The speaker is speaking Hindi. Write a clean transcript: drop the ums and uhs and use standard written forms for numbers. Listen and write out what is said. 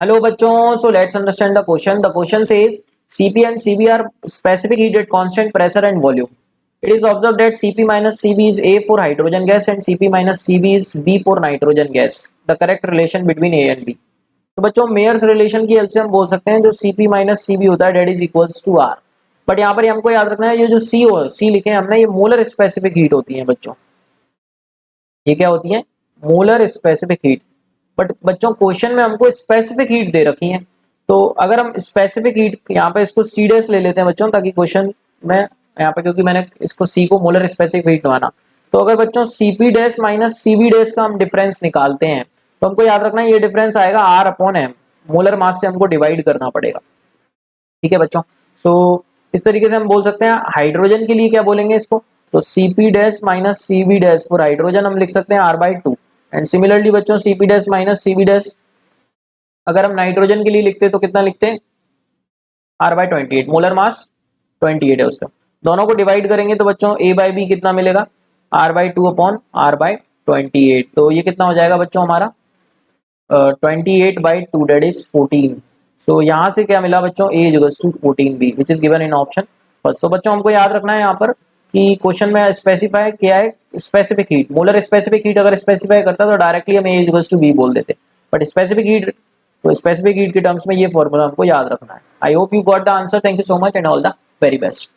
Hello bachon, so let's understand the question. The question says Cp and Cv are specific heat at constant pressure and volume. It is observed that Cp minus Cv is A for hydrogen gas and Cp minus Cv is B for nitrogen gas. The correct relation between A and B. तो बच्चों मेयर्स रिलेशन की हेल्प से हम बोल सकते हैं जो Cp माइनस Cv होता है that is equals to R. But यहाँ पर हमको याद रखना है ये जो C लिखे हैं हमने ये मोलर स्पेसिफिक हीट होती है बच्चों. ये क्या होती है? Molar specific heat. बट बच्चों क्वेश्चन में हमको स्पेसिफिक हीट दे रखी है, तो अगर हम स्पेसिफिक हीट यहाँ पे इसको सी डैश ले लेते हैं बच्चों, ताकि क्वेश्चन में यहाँ पे क्योंकि मैंने इसको सी को मोलर स्पेसिफिक हीट माना, तो अगर बच्चों CP dash minus CV dash का हम डिफरेंस निकालते हैं तो हमको याद रखना है ये डिफरेंस आएगा R upon M. Molar mass से हमको डिवाइड करना पड़ेगा. ठीक है बच्चों. सो इस तरीके से हम बोल सकते हैं. हाइड्रोजन के लिए क्या बोलेंगे इसको, तो CP dash minus CV dash for hydrogen हम लिख सकते हैं R/2. एंड सिमिलरली बच्चों CP dash minus CV dash अगर हम नाइट्रोजन के लिए लिखते तो कितना लिखते हैं R/28. मोलर मास 28 है उसका. दोनों को डिवाइड करेंगे तो बच्चों A/B कितना मिलेगा R/2 अपॉन R/28. तो ये कितना हो जाएगा बच्चों हमारा 28/2 डेट इज 14. सो यहाँ से क्या मिला बच्चों A equals to 14B which is given in option first. तो बच्चों हमको याद रखना है यहाँ पर कि क्वेश्चन में स्पेसिफाई किया है specific heat. Molar specific heat अगर स्पेसिफाई करता तो डायरेक्टली हम A इक्वल्स टू B बोल देते, बट स्पेसिफिक हीट तो स्पेसिफिक हीट के टर्म्स में ये फॉर्मूला हमको याद रखना है. I hope you got the answer. Thank you so much and all the very best.